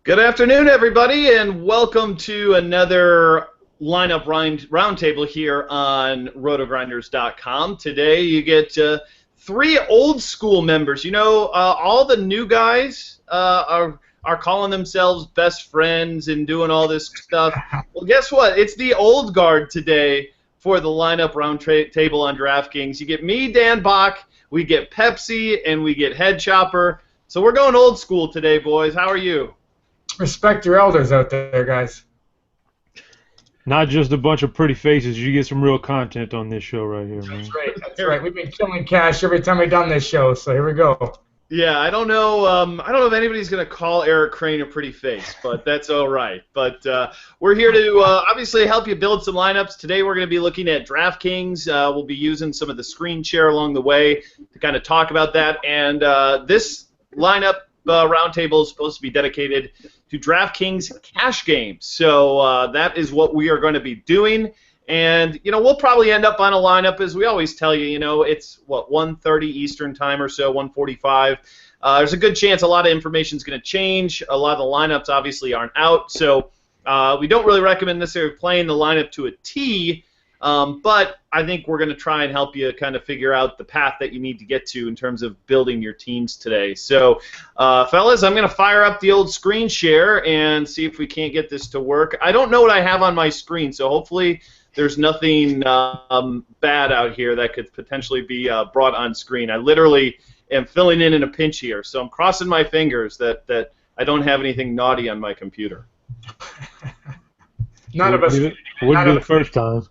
Good afternoon, everybody, and welcome to another lineup roundtable here on rotogrinders.com. Today you get three old school members. You know, all the new guys are calling themselves best friends and doing all this stuff. Well, guess what? It's the old guard today for the lineup roundtable on DraftKings. You get me, Dan Bach, we get Pepsi, and we get Head Chopper. So we're going old school today, boys. How are you? Respect your elders out there, guys. Not just a bunch of pretty faces. You get some real content on this show right here, man. That's right. That's right. We've been killing cash every time we've done this show, so here we go. Yeah, I don't know. I don't know if anybody's going to call Eric Crane a pretty face, but that's all right. But we're here to obviously help you build some lineups. Today we're going to be looking at DraftKings. We'll be using some of the screen share along the way to kind of talk about that. And this lineup roundtable is supposed to be dedicated to DraftKings cash games. So that is what we are going to be doing. And, you know, we'll probably end up on a lineup, as we always tell you, it's, 1:30 Eastern time or so, 1:45. There's a good chance a lot of information is going to change. A lot of the lineups obviously aren't out. So we don't really recommend necessarily playing the lineup to a T, but I think we're going to try and help you kind of figure out the path that you need to get to in terms of building your teams today. So, fellas, I'm going to fire up the old screen share and see if we can't get this to work. I don't know what I have on my screen, so hopefully there's nothing bad out here that could potentially be brought on screen. I literally am filling in a pinch here, so I'm crossing my fingers that I don't have anything naughty on my computer. None of us. Wouldn't be the first time.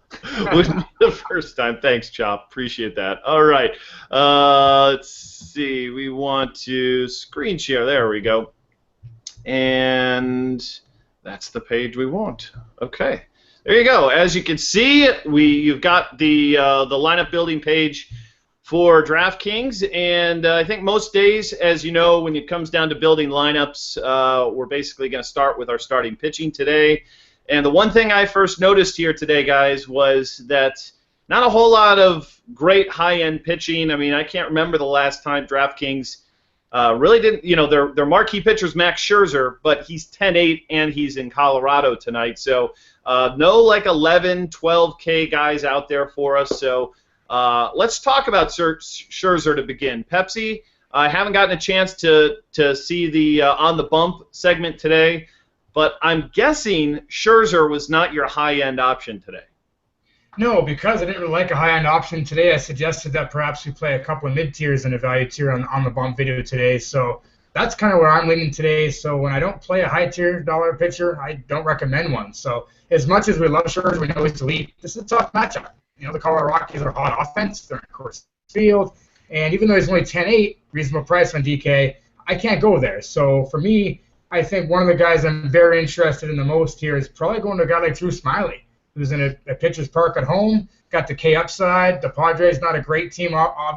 Wouldn't be the first time. Thanks, Chop. Appreciate that. All right. Let's see. We want to screen share. There we go. And that's the page we want. Okay. There you go. As you can see, you've got the lineup building page for DraftKings, and I think most days, as you know, when it comes down to building lineups, we're basically going to start with our starting pitching today. And the one thing I first noticed here today, guys, was that not a whole lot of great high-end pitching. I mean, I can't remember the last time DraftKings really didn't, their marquee pitcher's Max Scherzer, but he's 10-8 and he's in Colorado tonight. So no like 11, 12K guys out there for us. So let's talk about Scherzer to begin. Pepsi, I haven't gotten a chance to see the On the Bump segment today, but I'm guessing Scherzer was not your high-end option today. No, because I didn't really like a high-end option today, I suggested that perhaps we play a couple of mid-tiers and a value tier on the bump video today. So that's kind of where I'm leaning today. So when I don't play a high-tier dollar pitcher, I don't recommend one. So as much as we love Scherzer, we know he's elite, this is a tough matchup. The Colorado Rockies are hot offense. They're in Coors Field. And even though he's only 10-8, reasonable price on DK, I can't go there. So for me, I think one of the guys I'm very interested in the most here is probably going to a guy like Drew Smyly, who's in a pitcher's park at home, got the K upside. The Padres not a great team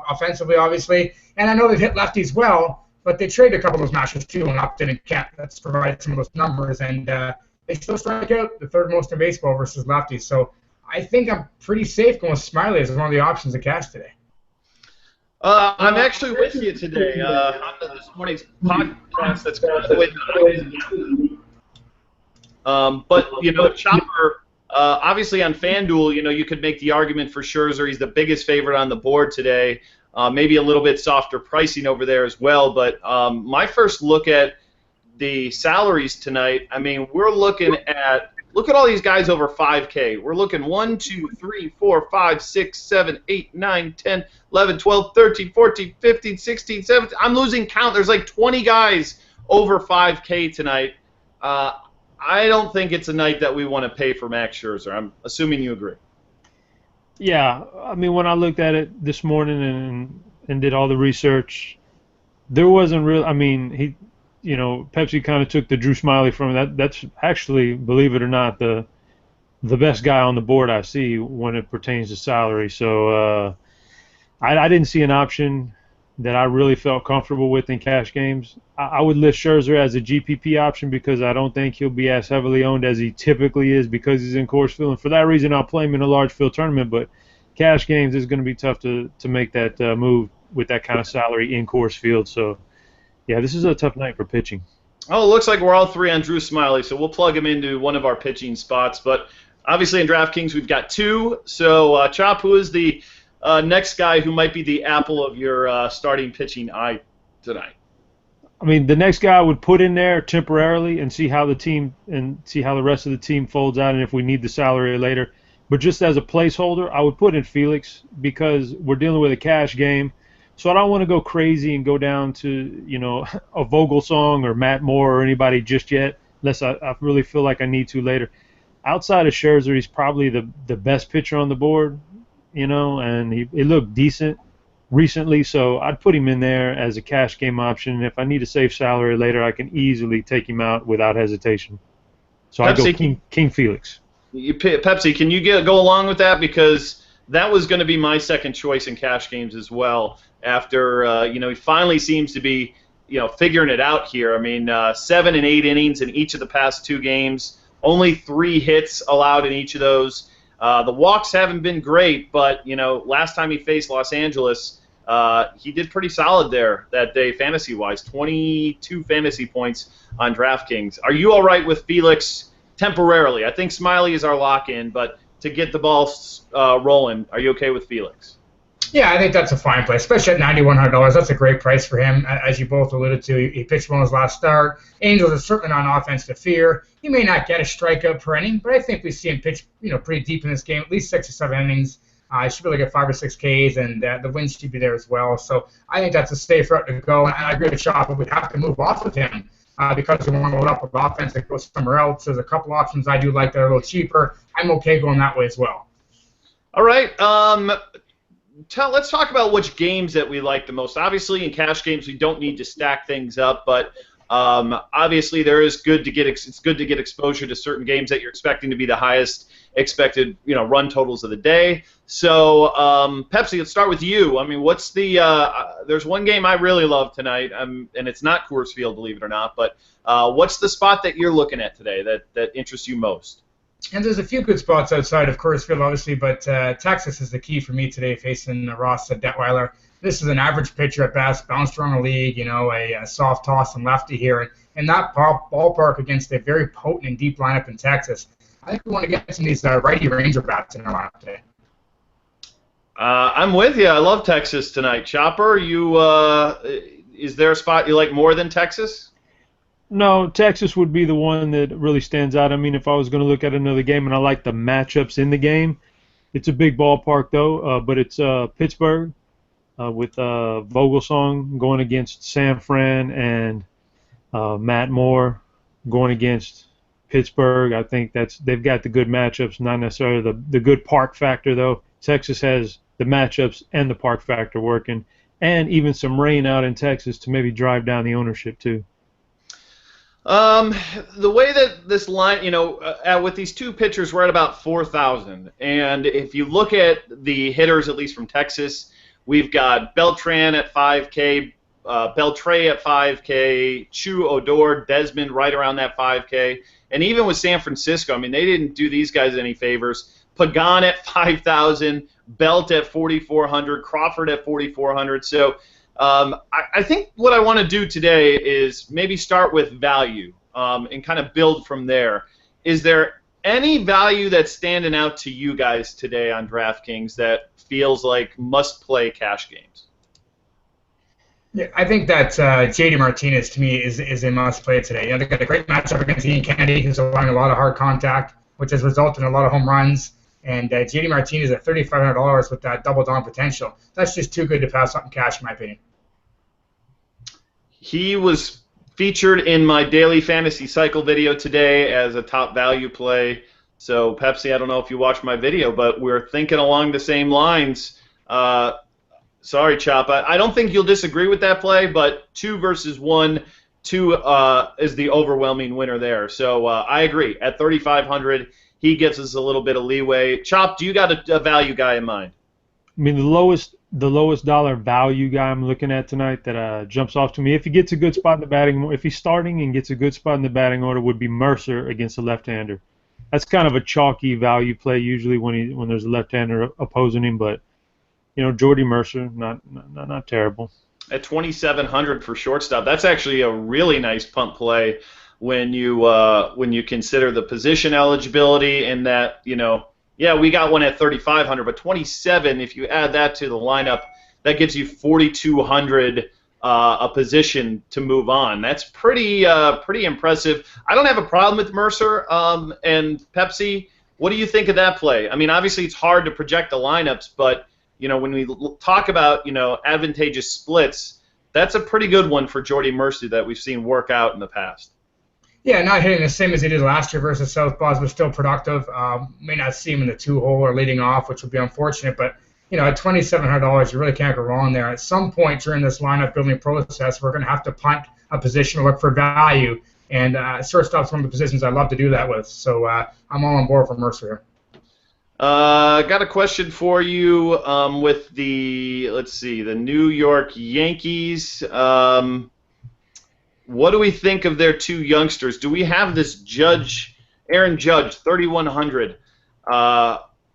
offensively, obviously, and I know they've hit lefties well, but they traded a couple of those masters too, and Upton and Kemp. That's provided some of those numbers, and they still strike out the third most in baseball versus lefties. So I think I'm pretty safe going with Smyly as one of the options to cash today. I'm actually with you today on this morning's podcast that's going to win. But, Chopper, obviously on FanDuel, you could make the argument for Scherzer. He's the biggest favorite on the board today. Maybe a little bit softer pricing over there as well. But my first look at the salaries tonight, I mean, we're looking at look at all these guys over 5K. We're looking 1, 2, 3, 4, 5, 6, 7, 8, 9, 10, 11, 12, 13, 14, 15, 16, 17. I'm losing count. There's like 20 guys over 5K tonight. I don't think it's a night that we want to pay for Max Scherzer. I'm assuming you agree. Yeah, I mean, when I looked at it this morning and did all the research, there wasn't real. I mean, Pepsi kind of took the Drew Smyly from that. That's actually, believe it or not, the best guy on the board I see when it pertains to salary. So I didn't see an option that I really felt comfortable with in cash games. I would list Scherzer as a GPP option because I don't think he'll be as heavily owned as he typically is because he's in Coors Field. And for that reason, I'll play him in a large field tournament. But cash games is going to be tough to make that move with that kind of salary in Coors Field. So, yeah, this is a tough night for pitching. Oh, it looks like we're all three on Drew Smiley, so we'll plug him into one of our pitching spots. But obviously in DraftKings we've got two. So, Chop, who is the next guy who might be the apple of your starting pitching eye tonight? I mean, the next guy I would put in there temporarily and see how the rest of the team folds out, and if we need the salary later. But just as a placeholder, I would put in Felix because we're dealing with a cash game. So I don't want to go crazy and go down to, a Vogelsong or Matt Moore or anybody just yet, unless I really feel like I need to later. Outside of Scherzer, he's probably the best pitcher on the board, and he looked decent recently, so I'd put him in there as a cash game option. And if I need a safe salary later, I can easily take him out without hesitation. So I'd go King Felix. Pepsi, can you go along with that? Because that was going to be my second choice in cash games as well. After he finally seems to be figuring it out here. I mean, 7 and 8 innings in each of the past 2 games. Only 3 hits allowed in each of those. The walks haven't been great, but last time he faced Los Angeles, he did pretty solid there that day fantasy-wise. 22 fantasy points on DraftKings. Are you all right with Felix temporarily? I think Smiley is our lock-in, but to get the ball rolling, are you okay with Felix? Yeah, I think that's a fine play, especially at $9,100. That's a great price for him, as you both alluded to. He pitched well in his last start. Angels are certainly not an offense to fear. He may not get a strikeout per inning, but I think we see him pitch, pretty deep in this game, at least 6 or 7 innings. He should be able to get 5 or 6 Ks, and the win should be there as well. So I think that's a safe route to go. And I agree with Chop, but we'd have to move off of him because we want to load up with offense that goes somewhere else. There's a couple options I do like that are a little cheaper. I'm okay going that way as well. All right. Let's talk about which games that we like the most. Obviously, in cash games, we don't need to stack things up, but obviously, it's good to get exposure to certain games that you're expecting to be the highest expected run totals of the day. So, Pepsi, let's start with you. I mean, what's there's one game I really love tonight, and it's not Coors Field, believe it or not, but what's the spot that you're looking at today that interests you most? And there's a few good spots outside of Coors Field, obviously, but Texas is the key for me today, facing Ross Detweiler. This is an average pitcher at best, bounced around the league, a soft toss and lefty here. And that ballpark against a very potent and deep lineup in Texas, I think we want to get some of these righty Ranger bats in our lineup today. I'm with you. I love Texas tonight. Chopper, is there a spot you like more than Texas? No, Texas would be the one that really stands out. I mean, if I was going to look at another game, and I like the matchups in the game, it's a big ballpark, though, but it's Pittsburgh with Vogelsong going against San Fran and Matt Moore going against Pittsburgh. I think they've got the good matchups, not necessarily the good park factor, though. Texas has the matchups and the park factor working, and even some rain out in Texas to maybe drive down the ownership, too. The way that this line, with these two pitchers, we're at about 4,000. And if you look at the hitters, at least from Texas, we've got Beltran at 5K, Beltre at 5K, Chu, Odor, Desmond right around that 5K. And even with San Francisco, I mean, they didn't do these guys any favors. Pagan at 5,000, Belt at 4,400, Crawford at 4,400. So I think what I want to do today is maybe start with value and kind of build from there. Is there any value that's standing out to you guys today on DraftKings that feels like must-play cash games? Yeah, I think that JD Martinez, to me, is a must-play today. They've got a great matchup against Ian Kennedy, who's allowing a lot of hard contact, which has resulted in a lot of home runs. And JD Martinez at $3,500 with that double-down potential. That's just too good to pass up in cash, in my opinion. He was featured in my daily fantasy cycle video today as a top value play. So, Pepsi, I don't know if you watched my video, but we're thinking along the same lines. Sorry, Chop. I don't think you'll disagree with that play, but 2 versus 1, 2 is the overwhelming winner there. So I agree. At 3,500, he gives us a little bit of leeway. Chop, do you got a value guy in mind? I mean, the lowest dollar value guy I'm looking at tonight that jumps off to me, if he gets a good spot in the batting, if he's starting and gets a good spot in the batting order, would be Mercer against a left-hander. That's kind of a chalky value play usually when there's a left-hander opposing him, but Jordy Mercer, not terrible. At 2,700 for shortstop, that's actually a really nice punt play when you consider the position eligibility and that yeah, we got one at 3,500, but 27, if you add that to the lineup, that gives you 4,200 a position to move on. That's pretty impressive. I don't have a problem with Mercer and Pepsi. What do you think of that play? I mean, obviously it's hard to project the lineups, but when we talk about advantageous splits, that's a pretty good one for Jordy Mercer that we've seen work out in the past. Yeah, not hitting the same as he did last year versus Southpaws, but still productive. May not see him in the 2-hole or leading off, which would be unfortunate, but at $2,700, you really can't go wrong there. At some point during this lineup building process, we're going to have to punt a position or look for value, and shortstop's one of the positions I love to do that with. So I'm all on board for Mercer here. Got a question for you with the New York Yankees. What do we think of their two youngsters? Do we have this Aaron Judge, 3,100?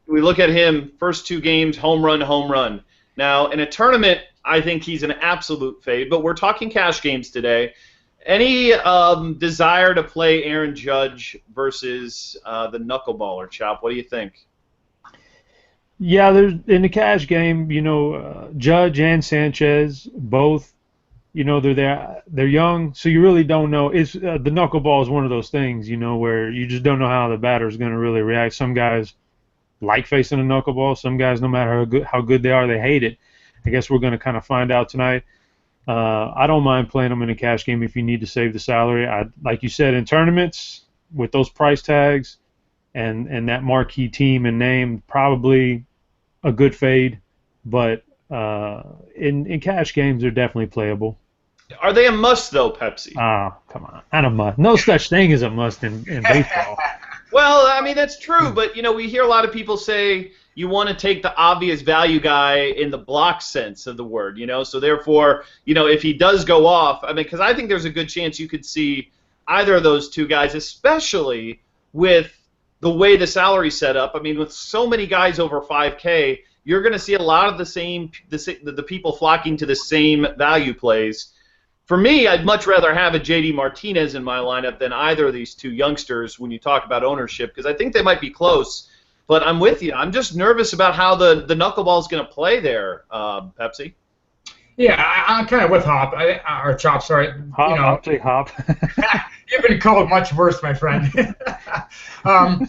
We look at him, first 2 games, home run. Now, in a tournament, I think he's an absolute fade, but we're talking cash games today. Any desire to play Aaron Judge versus the knuckleballer, Chop? What do you think? Yeah, there's in the cash game, Judge and Sanchez both, they're young, so you really don't know. It's the knuckleball is one of those things, where you just don't know how the batter is going to really react. Some guys like facing a knuckleball. Some guys, no matter how good they are, they hate it. I guess we're going to kind of find out tonight. I don't mind playing them in a cash game if you need to save the salary. Like you said, in tournaments with those price tags and that marquee team and name, probably a good fade, but in cash games, they're definitely playable. Are they a must, though, Pepsi? Oh, come on. Not a must. No such thing as a must in baseball. Well, I mean, that's true, but, we hear a lot of people say you want to take the obvious value guy in the block sense of the word, so therefore, if he does go off, I mean, because I think there's a good chance you could see either of those two guys, especially with the way the salary's set up. I mean, with so many guys over 5K, you're going to see a lot of the people flocking to the same value plays. For me, I'd much rather have a J.D. Martinez in my lineup than either of these two youngsters when you talk about ownership, because I think they might be close. But I'm with you. I'm just nervous about how the knuckleball is going to play there, Pepsi. Yeah, I'm kind of with Hop, or Chop, sorry. Hop, I'll take Hop. You've been called much worse, my friend. I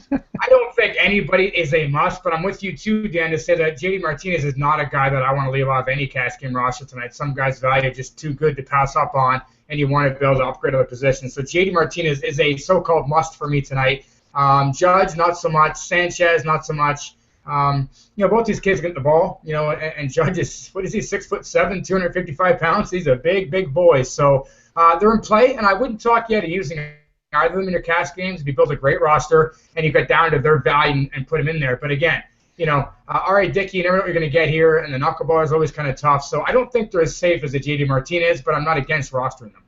don't think anybody is a must, but I'm with you too, Dan, to say that J.D. Martinez is not a guy that I want to leave off any cash game roster tonight. Some guys' value is just too good to pass up on, and you want to be able to upgrade other positions. So J.D. Martinez is a so-called must for me tonight. Judge, not so much. Sanchez, not so much. Both these kids get the ball, and Judge is, 6'7", 255 pounds. He's a big boy. So they're in play, and I wouldn't talk yet of using either of them in your cash games if you build a great roster and you get down to their value and put them in there. But again, R.A. Dickey, you never know what you're going to get here, and the knuckleball is always kind of tough. So I don't think they're as safe as a J.D. Martinez, but I'm not against rostering them.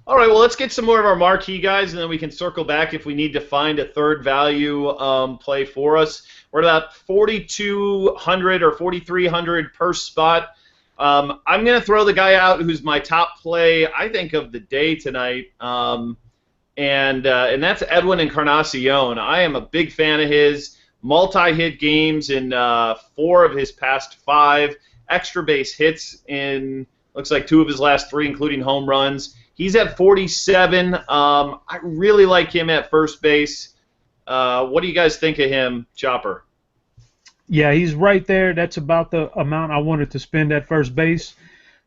All right, well, let's get some more of our marquee guys, and then we can circle back if we need to find a third value play for us. We're at about 4,200 or 4,300 per spot. I'm going to throw the guy out who's my top play, I think, of the day tonight, and that's Edwin Encarnacion. I am a big fan of his. Multi-hit games in 4 of his past 5. Extra base hits in, looks like 2 of his last 3, including home runs. He's at 47. I really like him at first base. What do you guys think of him, Chopper? Yeah, he's right there. That's about the amount I wanted to spend at first base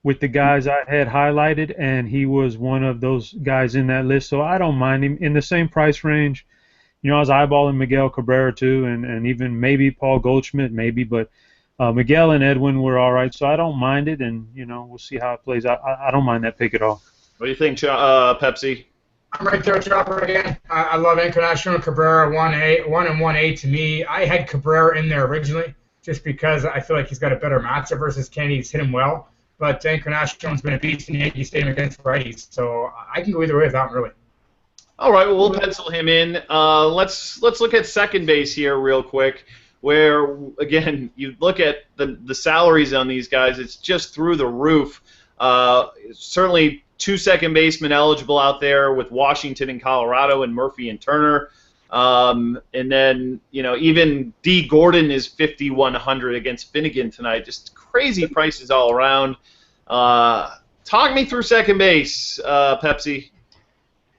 with the guys I had highlighted, and he was one of those guys in that list, so I don't mind him. In the same price range, I was eyeballing Miguel Cabrera too, and even maybe Paul Goldschmidt, maybe, but Miguel and Edwin were all right, so I don't mind it, and, we'll see how it plays. I don't mind that pick at all. What do you think, Pepsi? I'm right there, Chopper, again. I love Encarnacion Cabrera, 1A, 1 and 1A to me. I had Cabrera in there originally just because I feel like he's got a better matchup versus Kennedy. He's hit him well. But Encarnacion's been a beast in the Yankee Stadium against righties. So I can go either way with that one, really. All right, well, we'll pencil him in. Let's look at second base here real quick, where, again, you look at the salaries on these guys. It's just through the roof. Certainly 2 second basemen eligible out there with Washington and Colorado and Murphy and Turner. And then, even D. Gordon is 5,100 against Finnegan tonight. Just crazy prices all around. Talk me through second base, Pepsi.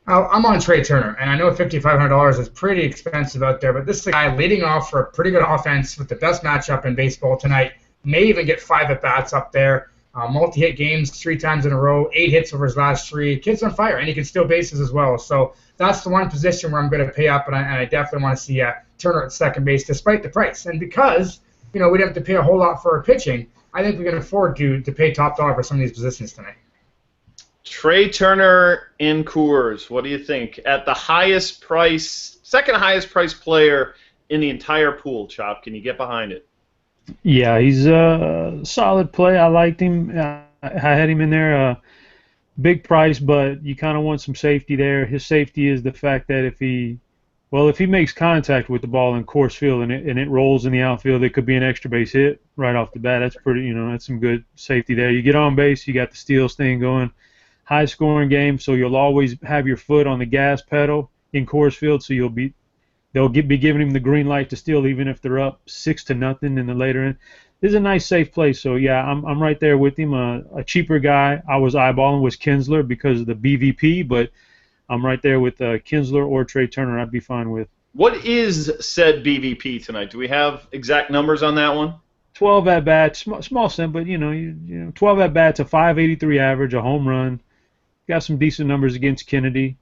I'm on Trey Turner, and I know $5,500 is pretty expensive out there, but this is a guy leading off for a pretty good offense with the best matchup in baseball tonight. May even get 5 at-bats up there. Multi-hit games 3 times in a row, 8 hits over his last 3. Kid's on fire, and he can steal bases as well. So that's the one position where I'm going to pay up, and I definitely want to see Turner at second base despite the price. And because we don't have to pay a whole lot for our pitching, I think we can afford to pay top dollar for some of these positions tonight. Trey Turner in Coors, what do you think? At the highest price, second highest price player in the entire pool, Chop. Can you get behind it? Yeah, he's a solid play. I liked him. I had him in there. Big price, but you kind of want some safety there. His safety is the fact that if he makes contact with the ball in Coors Field and it rolls in the outfield, it could be an extra base hit right off the bat. That's pretty, that's some good safety there. You get on base, you got the steals thing going. High scoring game, so you'll always have your foot on the gas pedal in Coors Field, so they'll be giving him the green light to steal even if they're up 6-0 in the later end. This is a nice safe play, so yeah, I'm right there with him. A cheaper guy I was eyeballing was Kinsler because of the BVP, but I'm right there with Kinsler or Trey Turner. I'd be fine with. What is said BVP tonight? Do we have exact numbers on that one? 12 at bats, small sim, but 12 at bats, a 5.83 average, a home run. Got some decent numbers against Kennedy.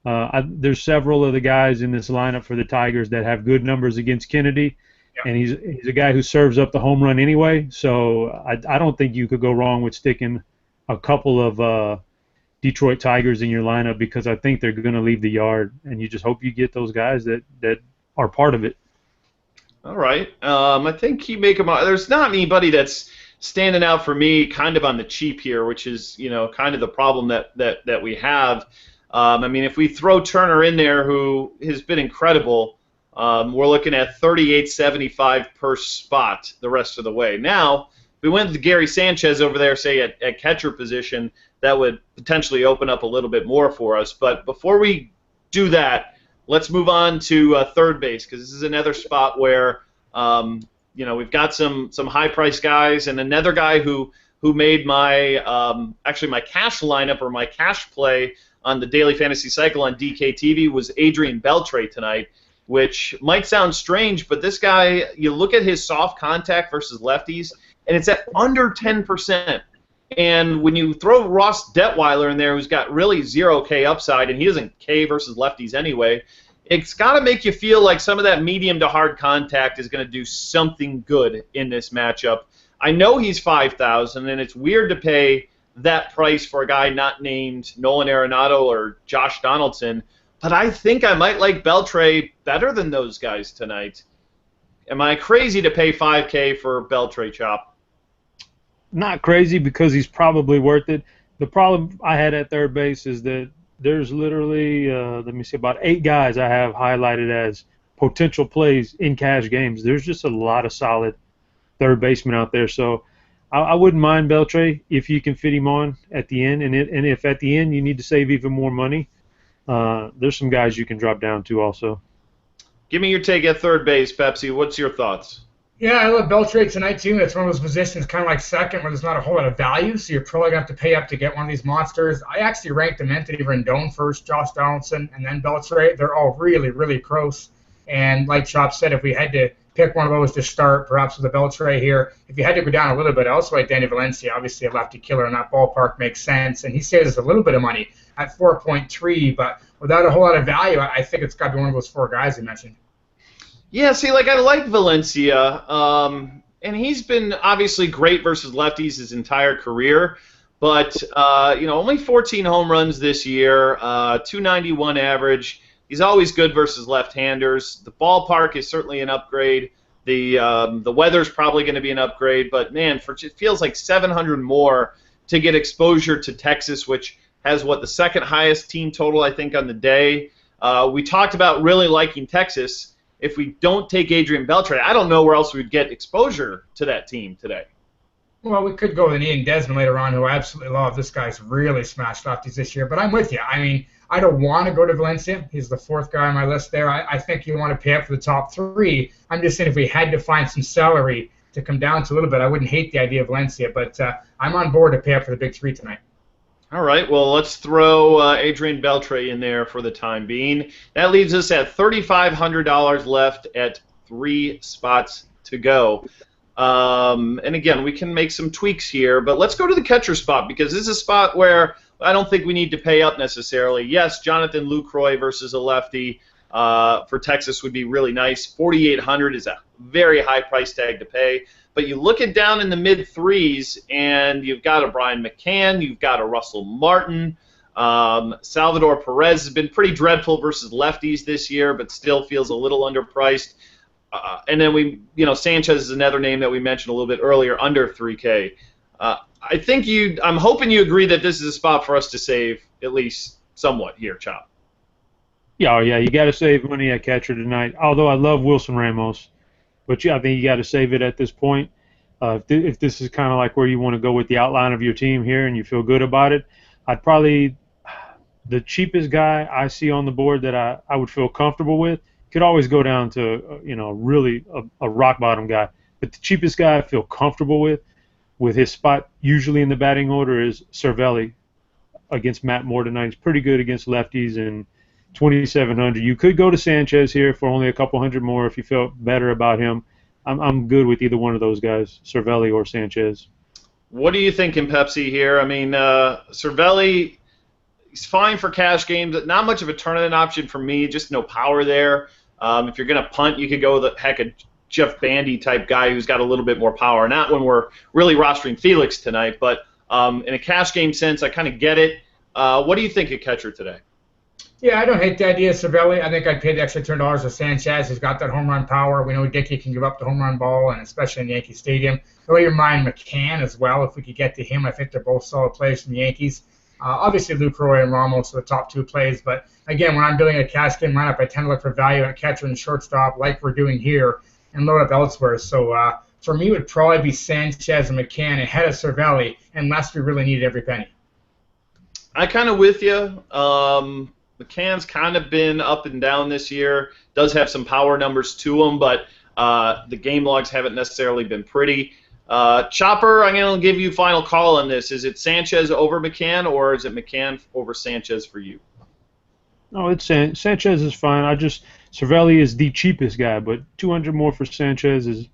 There's several of the guys in this lineup for the Tigers that have good numbers against Kennedy, and he's a guy who serves up the home run anyway. So I don't think you could go wrong with sticking a couple of Detroit Tigers in your lineup because I think they're going to leave the yard, and you just hope you get those guys that are part of it. All right. I think there's not anybody that's standing out for me kind of on the cheap here, which is, kind of the problem that we have. If we throw Turner in there, who has been incredible, we're looking at $38.75 per spot the rest of the way. Now, if we went to Gary Sanchez over there, say at catcher position, that would potentially open up a little bit more for us. But before we do that, let's move on to third base, because this is another spot where we've got some high-priced guys, and another guy who made my my cash lineup or my cash play on the Daily Fantasy Cycle on DKTV was Adrian Beltre tonight, which might sound strange, but this guy, you look at his soft contact versus lefties, and it's at under 10%. And when you throw Ross Detweiler in there, who's got really 0K upside, and he doesn't K versus lefties anyway, it's got to make you feel like some of that medium to hard contact is going to do something good in this matchup. I know he's $5,000, and it's weird to pay that price for a guy not named Nolan Arenado or Josh Donaldson, but I think I might like Beltre better than those guys tonight. Am I crazy to pay $5K for Beltre, Chop? Not crazy, because he's probably worth it. The problem I had at third base is that there's literally, about 8 guys I have highlighted as potential plays in cash games. There's just a lot of solid third basemen out there. So I wouldn't mind Beltre if you can fit him on at the end. And if at the end you need to save even more money, there's some guys you can drop down to also. Give me your take at third base, Pepsi. What's your thoughts? Yeah, I love Beltre tonight, too. It's one of those positions kind of like second where there's not a whole lot of value, so you're probably going to have to pay up to get one of these monsters. I actually ranked them Anthony Rendon first, Josh Donaldson, and then Beltre. They're all really, really close. And like Chop said, if we had to pick one of those to start, perhaps with a Beltre here, if you had to go down a little bit, I also like Danny Valencia. Obviously, a lefty killer in that ballpark makes sense, and he saves us a little bit of money at 4.3, but without a whole lot of value, I think it's got to be one of those 4 guys you mentioned. Yeah, see, I like Valencia, and he's been obviously great versus lefties his entire career, but, only 14 home runs this year, 291 average. He's always good versus left-handers. The ballpark is certainly an upgrade. The weather's probably going to be an upgrade, but, man, it feels like 700 more to get exposure to Texas, which has, the second highest team total, I think, on the day. We talked about really liking Texas. If we don't take Adrian Beltre, I don't know where else we'd get exposure to that team today. Well, we could go with Ian Desmond later on, who I absolutely love. This guy's really smashed lefties this year. But I'm with you. I mean, I don't want to go to Valencia. He's the fourth guy on my list there. I think you want to pay up for the top three. I'm just saying if we had to find some salary to come down to a little bit, I wouldn't hate the idea of Valencia. But I'm on board to pay up for the big three tonight. All right, well, let's throw Adrian Beltre in there for the time being. That leaves us at $3,500 left at 3 spots to go. And again, we can make some tweaks here, but let's go to the catcher spot because this is a spot where I don't think we need to pay up necessarily. Yes, Jonathan Lucroy versus a lefty for Texas would be really nice. $4,800 is a very high price tag to pay. But you look at down in the mid-threes, and you've got a Brian McCann, you've got a Russell Martin. Salvador Perez has been pretty dreadful versus lefties this year, but still feels a little underpriced. And then Sanchez is another name that we mentioned a little bit earlier, under 3K. I'm hoping you agree that this is a spot for us to save at least somewhat here, Chop. Yeah, you got to save money at catcher tonight. Although I love Wilson Ramos. But I think you got to save it at this point. If this is kind of like where you want to go with the outline of your team here and you feel good about it, I'd probably the cheapest guy I see on the board that I would feel comfortable with could always go down to really a rock bottom guy. But the cheapest guy I feel comfortable with his spot usually in the batting order is Cervelli against Matt Moore tonight. He's pretty good against lefties and 2,700. You could go to Sanchez here for only a couple hundred more if you felt better about him. I'm good with either one of those guys, Cervelli or Sanchez. What do you think in Pepsi here? I mean, Cervelli, he's fine for cash games. Not much of a tournament option for me. Just no power there. If you're going to punt, you could go with a Jeff Bandy type guy who's got a little bit more power. Not when we're really rostering Felix tonight, but in a cash game sense, I kind of get it. What do you think of catcher today? Yeah, I don't hate the idea of Cervelli. I think I'd pay the extra $200 for Sanchez. He's got that home run power. We know Dickey can give up the home run ball, and especially in Yankee Stadium. Throw your mind McCann as well. If we could get to him, I think they're both solid players from the Yankees. Obviously, Lucroy and Ramos are the top two plays. But, again, when I'm building a cash game lineup, I tend to look for value at catcher and shortstop like we're doing here and load up elsewhere. So, for me, it would probably be Sanchez and McCann ahead of Cervelli unless we really needed every penny. I kind of with you. McCann's kind of been up and down this year. Does have some power numbers to him, but the game logs haven't necessarily been pretty. Chopper, I'm going to give you final call on this. Is it Sanchez over McCann, or is it McCann over Sanchez for you? No, it's Sanchez is fine. Cervelli is the cheapest guy, but 200 more for Sanchez is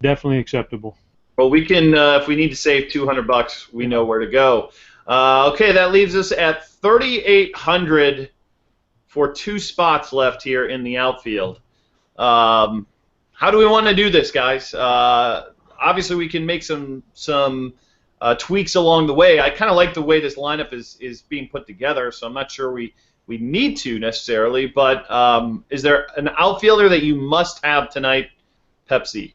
definitely acceptable. Well, we can, if we need to save $200, we know where to go. Okay, that leaves us at $3,800 for 2 spots left here in the outfield. How do we want to do this, guys? Obviously, we can make some tweaks along the way. I kind of like the way this lineup is being put together, so I'm not sure we need to necessarily. But is there an outfielder that you must have tonight, Pepsi?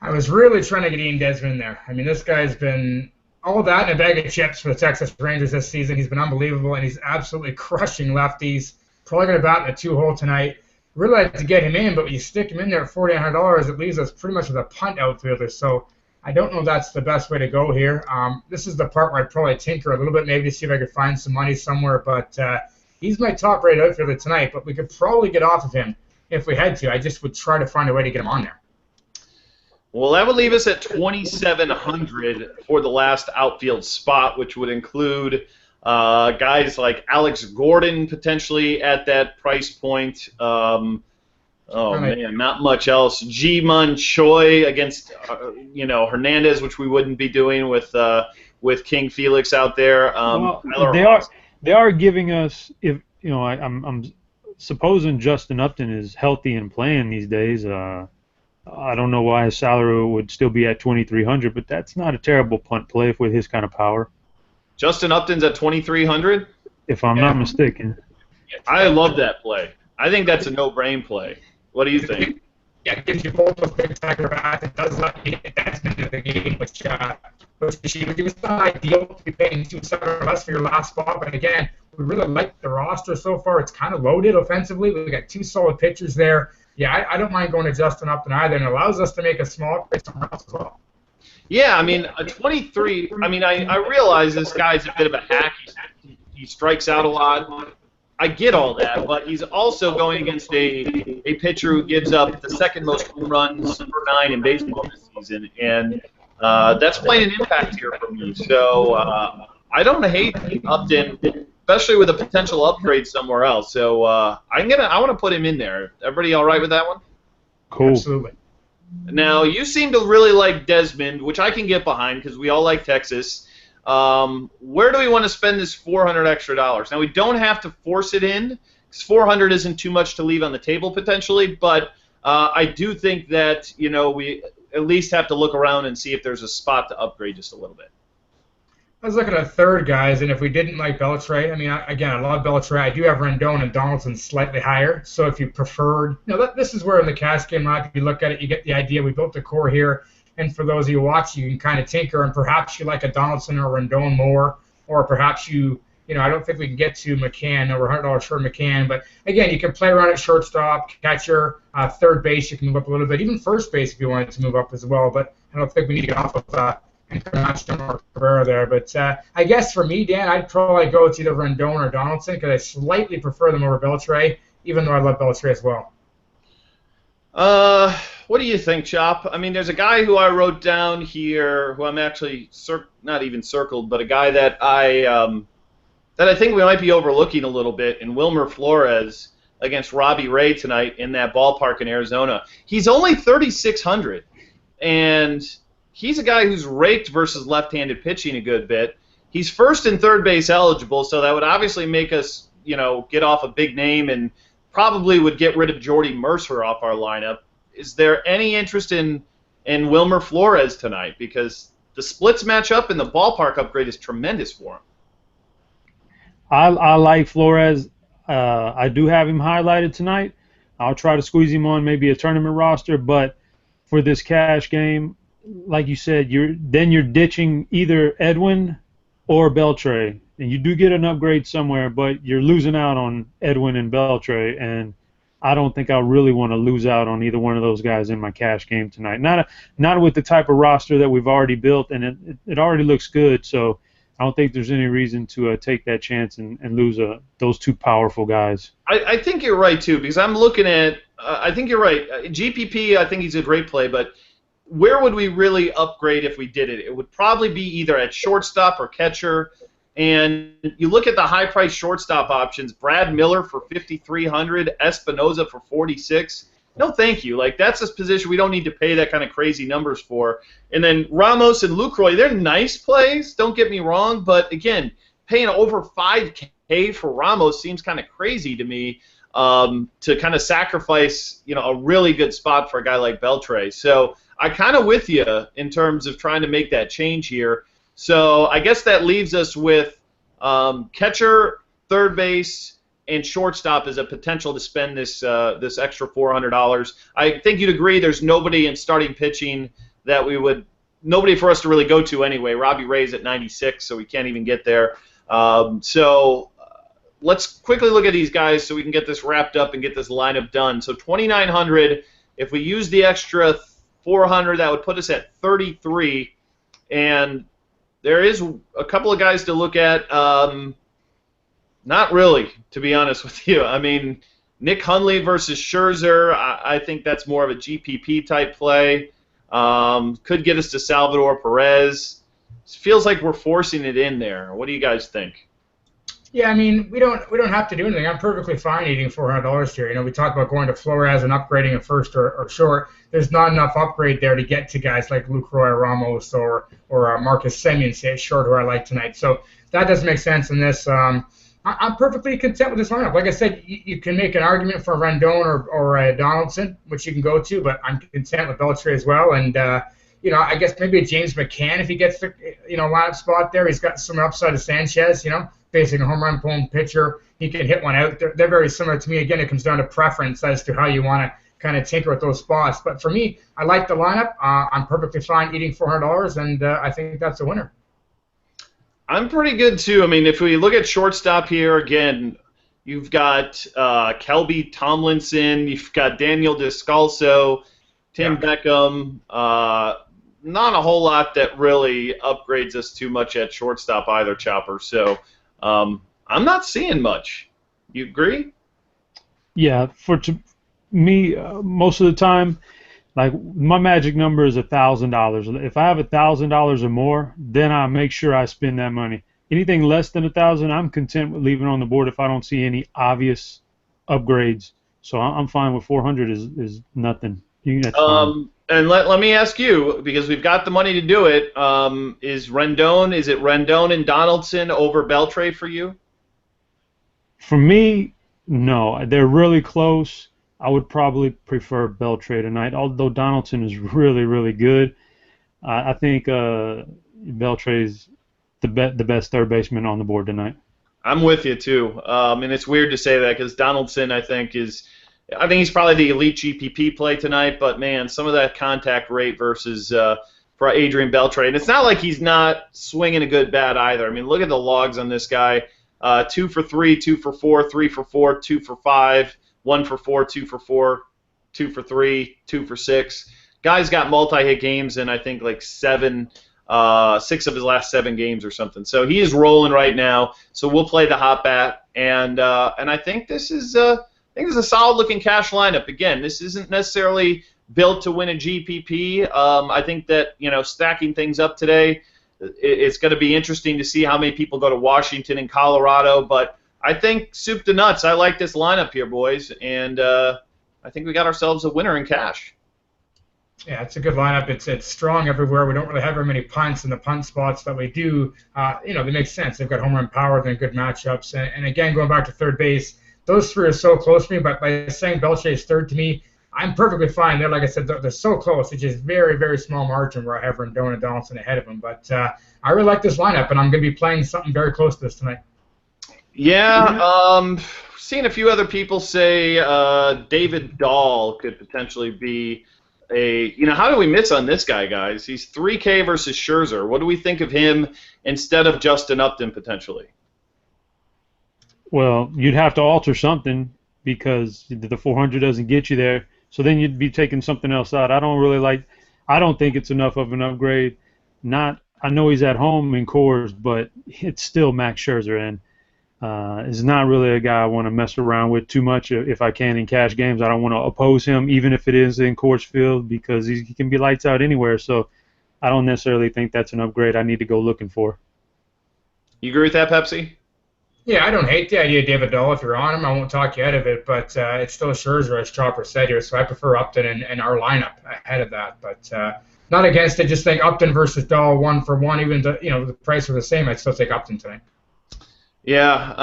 I was really trying to get Ian Desmond in there. I mean, this guy's been all that and a bag of chips for the Texas Rangers this season. He's been unbelievable, and he's absolutely crushing lefties. Probably going to bat in a 2-hole tonight. Really like to get him in, but when you stick him in there at $4,800, it leaves us pretty much with a punt outfielder. So I don't know if that's the best way to go here. This is the part where I'd probably tinker a little bit, maybe to see if I could find some money somewhere. But he's my top-rated outfielder tonight, but we could probably get off of him if we had to. I just would try to find a way to get him on there. Well, that would leave us at $2,700 for the last outfield spot, which would include guys like Alex Gordon potentially at that price point. Man, not much else. Ji-Man Choi against Hernandez, which we wouldn't be doing with King Felix out there. They are giving us, if I'm supposing Justin Upton is healthy and playing these days. I don't know why his salary would still be at $2,300, but that's not a terrible punt play with his kind of power. Justin Upton's at $2,300? If I'm not mistaken. I love that play. I think that's a no-brain play. What do you think? Yeah, it gives you both those big tiger bats. It does let you get that into the game, which it's not ideal to be paying $2,700 or less for your last spot. But again, we really like the roster so far. It's kind of loaded offensively. We've got 2 solid pitchers there. Yeah, I don't mind going to Justin Upton either, and it allows us to make a small upgrade somewhere else as well. Yeah, I mean, a 23. I mean, I realize this guy's a bit of a hack. He strikes out a lot. I get all that, but he's also going against a pitcher who gives up the second most home runs per nine in baseball this season, and that's playing an impact here for me. So I don't hate Upton, especially with a potential upgrade somewhere else. So I want to put him in there. Everybody all right with that one? Cool. Absolutely. Now, you seem to really like Desmond, which I can get behind because we all like Texas. Where do we want to spend this $400 extra? Now, we don't have to force it in because 400 isn't too much to leave on the table potentially, but I do think that we at least have to look around and see if there's a spot to upgrade just a little bit. I was looking at third guys, and if we didn't like Beltre, I mean, I love Beltre. I do have Rendon and Donaldson slightly higher. So if you preferred, this is where in the cash game lineup, if you look at it, you get the idea. We built the core here, and for those of you watching, you can kind of tinker, and perhaps you like a Donaldson or Rendon more, or perhaps I don't think we can get to McCann. No, we're $100 short of McCann, but again, you can play around at shortstop, catcher, third base. You can move up a little bit, even first base if you wanted to move up as well. But I don't think we need to get off of International or Cabrera there, but I guess for me, Dan, I'd probably go with either Rendon or Donaldson because I slightly prefer them over Beltre, even though I love Beltre as well. What do you think, Chop? I mean, there's a guy who I wrote down here who I'm actually not even circled, but a guy that I think we might be overlooking a little bit in Wilmer Flores against Robbie Ray tonight in that ballpark in Arizona. He's only 3,600, and he's a guy who's raked versus left-handed pitching a good bit. He's first and third base eligible, so that would obviously make us, get off a big name and probably would get rid of Jordy Mercer off our lineup. Is there any interest in Wilmer Flores tonight? Because the splits match up and the ballpark upgrade is tremendous for him. I like Flores. I do have him highlighted tonight. I'll try to squeeze him on maybe a tournament roster, but for this cash game, like you said, you're ditching either Edwin or Beltre, and you do get an upgrade somewhere, but you're losing out on Edwin and Beltre, and I don't think I really want to lose out on either one of those guys in my cash game tonight. Not with the type of roster that we've already built, and it already looks good, so I don't think there's any reason to take that chance and lose those two powerful guys. I think you're right, too, because I'm looking at I think you're right. GPP, I think he's a great play, but where would we really upgrade if we did it? It would probably be either at shortstop or catcher. And you look at the high-priced shortstop options, Brad Miller for $5,300, Espinoza for $46. No, thank you. Like, that's a position we don't need to pay that kind of crazy numbers for. And then Ramos and Lucroy, they're nice plays, don't get me wrong, but again, paying over $5K for Ramos seems kind of crazy to me to kind of sacrifice, a really good spot for a guy like Beltre. So I'm kind of with you in terms of trying to make that change here. So I guess that leaves us with catcher, third base, and shortstop as a potential to spend this extra $400. I think you'd agree there's nobody in starting pitching that nobody for us to really go to anyway. Robbie Ray's at 96, so we can't even get there. So let's quickly look at these guys so we can get this wrapped up and get this lineup done. So 2,900, if we use the extra 400, that would put us at 33, and there is a couple of guys to look at. Not really, to be honest with you. I mean, Nick Hundley versus Scherzer, I think that's more of a GPP type play. Could get us to Salvador Perez. It feels like we're forcing it in there. What do you guys think? Yeah, I mean, we don't have to do anything. I'm perfectly fine eating $400 here. We talk about going to Flores and upgrading a first or short. There's not enough upgrade there to get to guys like Lucroy, Ramos, or Marcus Semien, say short, who I like tonight. So that doesn't make sense in this. I'm perfectly content with this lineup. Like I said, you can make an argument for Rendon or a Donaldson, which you can go to, but I'm content with Beltre as well. And I guess maybe a James McCann if he gets the lineup spot there. He's got some upside of Sanchez. Facing a home run pulling pitcher, he can hit one out. They're very similar to me. Again, it comes down to preference as to how you want to kind of tinker with those spots. But for me, I like the lineup. I'm perfectly fine eating $400, and I think that's a winner. I'm pretty good, too. I mean, if we look at shortstop here, again, you've got Kelby Tomlinson, you've got Daniel Descalso, Tim Beckham, not a whole lot that really upgrades us too much at shortstop either, Chopper. So I'm not seeing much. You agree? Yeah, me, most of the time, like my magic number is $1,000. If I have $1,000 or more, then I make sure I spend that money. Anything less than 1,000, I'm content with leaving on the board if I don't see any obvious upgrades. So I'm fine with 400 is nothing. That's fine. And let me ask you, because we've got the money to do it, is it Rendon and Donaldson over Beltre for you? For me, no. They're really close. I would probably prefer Beltre tonight, although Donaldson is really, really good. I think Beltre is the best third baseman on the board tonight. I'm with you too, and it's weird to say that because Donaldson, I think he's probably the elite GPP play tonight. But man, some of that contact rate versus for Adrian Beltre, and it's not like he's not swinging a good bat either. I mean, look at the logs on this guy: 2 for 3, 2 for 4, 3 for 4, 2 for 5, 1 for 4, 2 for 4, 2 for 3, 2 for 6. Guy's got multi-hit games in I think like 6 of his last 7 games or something. So he is rolling right now. So we'll play the hot bat, and I think this is a solid-looking cash lineup. Again, this isn't necessarily built to win a GPP. I think that stacking things up today, it's going to be interesting to see how many people go to Washington and Colorado. But I think soup to nuts. I like this lineup here, boys, and I think we got ourselves a winner in cash. Yeah, it's a good lineup. It's strong everywhere. We don't really have very many punts, and the punt spots that we do, they make sense. They've got home run power, they're good matchups. And again, going back to third base, those three are so close to me, but by saying Beltre is third to me, I'm perfectly fine. They're, like I said, they're so close. It's just very, very small margin where I have Rendon and Donaldson ahead of them. But I really like this lineup, and I'm going to be playing something very close to this tonight. Yeah, seeing a few other people say David Dahl could potentially be how do we miss on this guy, guys? He's 3K versus Scherzer. What do we think of him instead of Justin Upton potentially? Well, you'd have to alter something because the 400 doesn't get you there. So then you'd be taking something else out. I don't think it's enough of an upgrade. I know he's at home in Coors, but it's still Max Scherzer, and is not really a guy I want to mess around with too much if I can in cash games. I don't want to oppose him, even if it is in Coors Field, because he can be lights out anywhere. So I don't necessarily think that's an upgrade I need to go looking for. You agree with that, Pepsi? Yeah, I don't hate the idea of David Dahl. If you're on him, I won't talk you out of it, but it's still Scherzer, as Chopper said here, so I prefer Upton and our lineup ahead of that. But not against it. Just think Upton versus Dahl, 1 for 1. Even the price are the same, I'd still take Upton tonight. Yeah,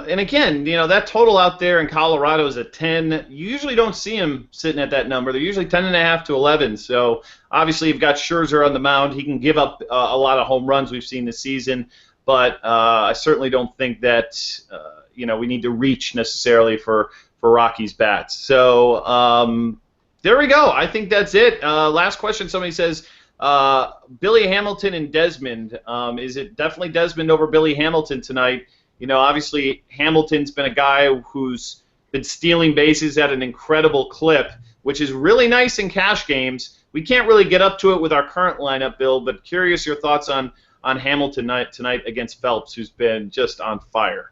and again, that total out there in Colorado is at 10. You usually don't see him sitting at that number. They're usually 10.5 to 11. So obviously you've got Scherzer on the mound. He can give up a lot of home runs we've seen this season, but I certainly don't think that we need to reach necessarily for Rocky's bats. So there we go. I think that's it. Last question. Somebody says, Billy Hamilton and Desmond. Is it definitely Desmond over Billy Hamilton tonight? Obviously Hamilton's been a guy who's been stealing bases at an incredible clip, which is really nice in cash games. We can't really get up to it with our current lineup, Bill, but curious your thoughts on Hamilton tonight against Phelps, who's been just on fire.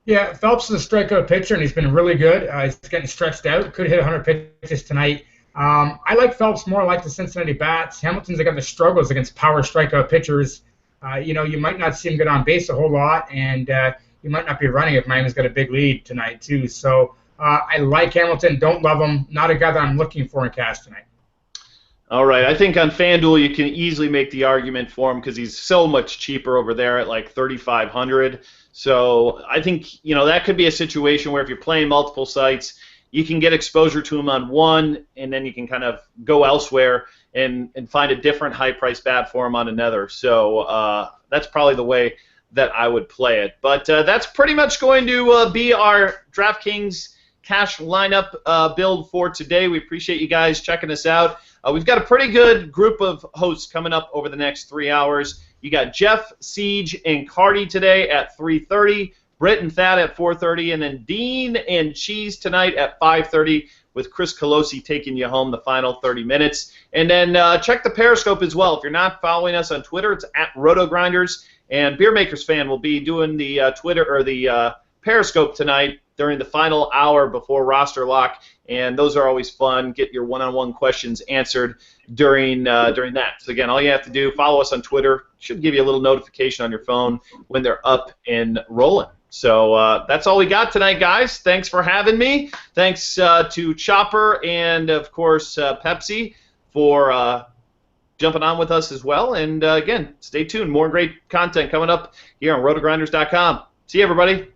Yeah, Phelps is a strikeout pitcher, and he's been really good. He's getting stretched out. Could hit 100 pitches tonight. I like Phelps more like the Cincinnati Bats. Hamilton's got the struggles against power strikeout pitchers. You might not see him get on base a whole lot, and you might not be running if Miami's got a big lead tonight, too. So I like Hamilton. Don't love him. Not a guy that I'm looking for in cash tonight. All right. I think on FanDuel you can easily make the argument for him because he's so much cheaper over there at like $3,500. So I think, that could be a situation where if you're playing multiple sites, you can get exposure to him on one, and then you can kind of go elsewhere and find a different high-priced bat for him on another. So that's probably the way that I would play it. But that's pretty much going to be our DraftKings cash lineup build for today. We appreciate you guys checking us out. We've got a pretty good group of hosts coming up over the next 3 hours. You got Jeff, Siege, and Cardi today at 3:30. Britt and Thad at 4:30, and then Dean and Cheese tonight at 5:30. with Chris Colosi taking you home the final 30 minutes. And then check the Periscope as well. If you're not following us on Twitter, it's at RotoGrinders. And Beer Makers Fan will be doing the Twitter or the Periscope tonight during the final hour before roster lock, and those are always fun. Get your one-on-one questions answered during that. So again, all you have to do, follow us on Twitter. Should give you a little notification on your phone when they're up and rolling. So that's all we got tonight, guys. Thanks for having me. Thanks to Chopper and, of course, Pepsi for jumping on with us as well. And again, stay tuned. More great content coming up here on rotogrinders.com. See you, everybody.